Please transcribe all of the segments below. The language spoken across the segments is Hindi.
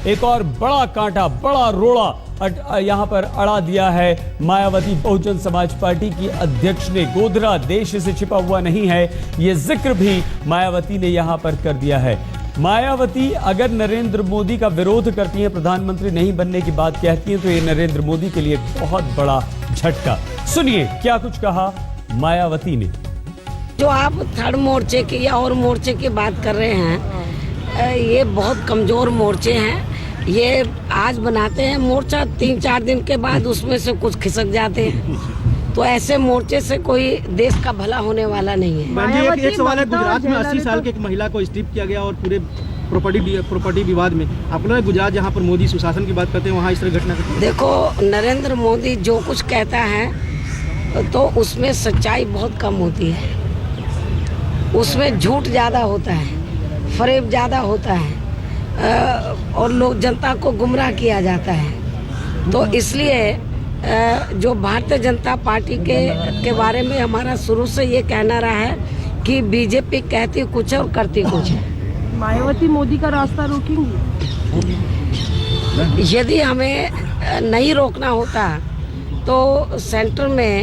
एक और बड़ा कांटा, बड़ा रोड़ा यहां पर अड़ा दिया है मायावती बहुजन समाज पार्टी की अध्यक्ष ने। गोधरा देश से छिपा हुआ नहीं है, यह जिक्र भी मायावती ने यहां पर कर दिया है। मायावती अगर नरेंद्र मोदी का विरोध करती हैं, प्रधानमंत्री नहीं बनने की बात कहती हैं, तो ये नरेंद्र मोदी के लिए बहुत बड़ा झटका। सुनिए क्या कुछ कहा मायावती ने। जो आप थर्ड मोर्चे की या और मोर्चे की बात कर रहे हैं, ये बहुत कमजोर मोर्चे हैं। ये आज बनाते हैं मोर्चा, 3-4 दिन के बाद उसमें से कुछ खिसक जाते हैं। तो ऐसे मोर्चे से कोई देश का भला होने वाला नहीं है। एक सवाल है, गुजरात में 80 साल की एक महिला को स्ट्रिप किया गया और पूरे प्रॉपर्टी विवाद में आपको गुजरात जहां पर मोदी सुशासन की बात करते हैं वहां इस तरह घटना करते हैं। देखो, नरेंद्र मोदी जो कुछ कहता है तो उसमें सच्चाई बहुत कम होती है, उसमें झूठ ज़्यादा होता है, फरेब ज़्यादा होता है और लोग जनता को गुमराह किया जाता है। तो इसलिए जो भारतीय जनता पार्टी के बारे में हमारा शुरू से ये कहना रहा है कि बीजेपी कहती कुछ है और करती कुछ है। मायावती मोदी का रास्ता रोकेंगी? यदि हमें नहीं रोकना होता तो सेंटर में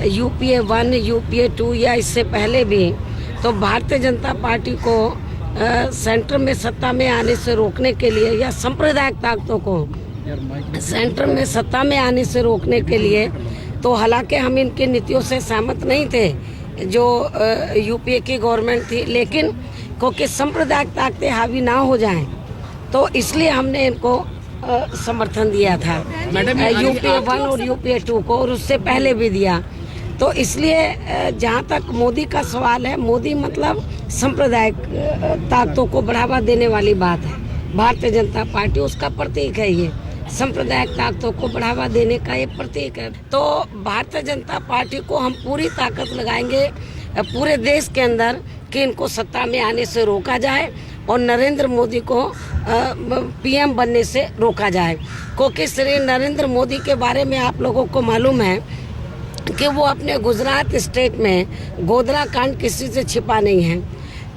यूपीए 1, यूपीए 2 या इससे पहले भी तो भारतीय जनता पार्टी को सेंटर में सत्ता में आने से रोकने के लिए या सांप्रदायिक ताकतों को सेंटर में सत्ता में आने से रोकने के लिए, तो हालांकि हम इनकी नीतियों से सहमत नहीं थे जो यूपीए की गवर्नमेंट थी, लेकिन क्योंकि सांप्रदायिक ताकतें हावी ना हो जाएं तो इसलिए हमने इनको समर्थन दिया था, यूपीए 1 और यूपीए 2 को, और उससे पहले भी दिया। तो इसलिए जहाँ तक मोदी का सवाल है, मोदी मतलब सांप्रदायिक ताकतों को बढ़ावा देने वाली बात है। भारतीय जनता पार्टी उसका प्रतीक है, ये सांप्रदायिक ताकतों को बढ़ावा देने का ये प्रतीक है। तो भारतीय जनता पार्टी को हम पूरी ताकत लगाएंगे पूरे देश के अंदर कि इनको सत्ता में आने से रोका जाए और नरेंद्र मोदी को पीएम बनने से रोका जाए। क्योंकि श्री नरेंद्र मोदी के बारे में आप लोगों को मालूम है कि वो अपने गुजरात स्टेट में गोधरा कांड किसी से छिपा नहीं है।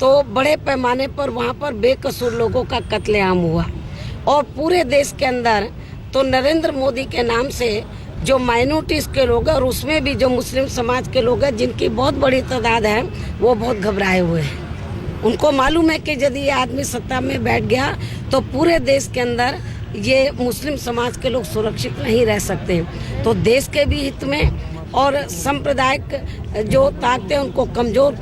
तो बड़े पैमाने पर वहाँ पर बेकसूर लोगों का कत्लेआम हुआ और पूरे देश के अंदर तो नरेंद्र मोदी के नाम से जो माइनॉरिटीज़ के लोग हैं और उसमें भी जो मुस्लिम समाज के लोग हैं जिनकी बहुत बड़ी तादाद है, वो बहुत घबराए हुए हैं। उनको मालूम है कि यदि ये आदमी सत्ता में बैठ गया तो पूरे देश के अंदर ये मुस्लिम समाज के लोग सुरक्षित नहीं रह सकते। तो देश के भी हित में और सांप्रदायिक जो ताकतें उनको कमज़ोर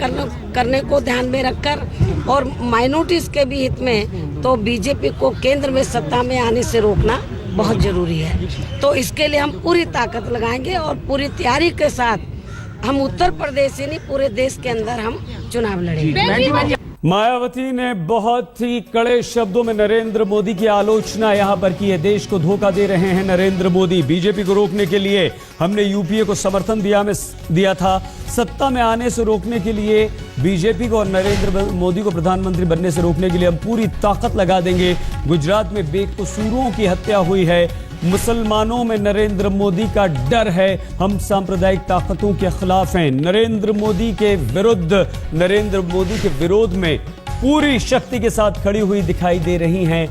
करने को ध्यान में रखकर और माइनॉरिटीज़ के भी हित में तो बीजेपी को केंद्र में सत्ता में आने से रोकना बहुत ज़रूरी है। तो इसके लिए हम पूरी ताकत लगाएंगे और पूरी तैयारी के साथ हम उत्तर प्रदेश ही नहीं पूरे देश के अंदर हम चुनाव लड़ेंगे। मायावती ने बहुत ही कड़े शब्दों में नरेंद्र मोदी की आलोचना यहां पर की है। देश को धोखा दे रहे हैं नरेंद्र मोदी। बीजेपी को रोकने के लिए हमने यूपीए को समर्थन दिया था, सत्ता में आने से रोकने के लिए बीजेपी को और नरेंद्र मोदी को प्रधानमंत्री बनने से रोकने के लिए हम पूरी ताकत लगा देंगे। गुजरात में बेकसूरों की हत्या हुई है, मुसलमानों में नरेंद्र मोदी का डर है, हम सांप्रदायिक ताकतों के खिलाफ हैं। नरेंद्र मोदी के विरोध में पूरी शक्ति के साथ खड़ी हुई दिखाई दे रही हैं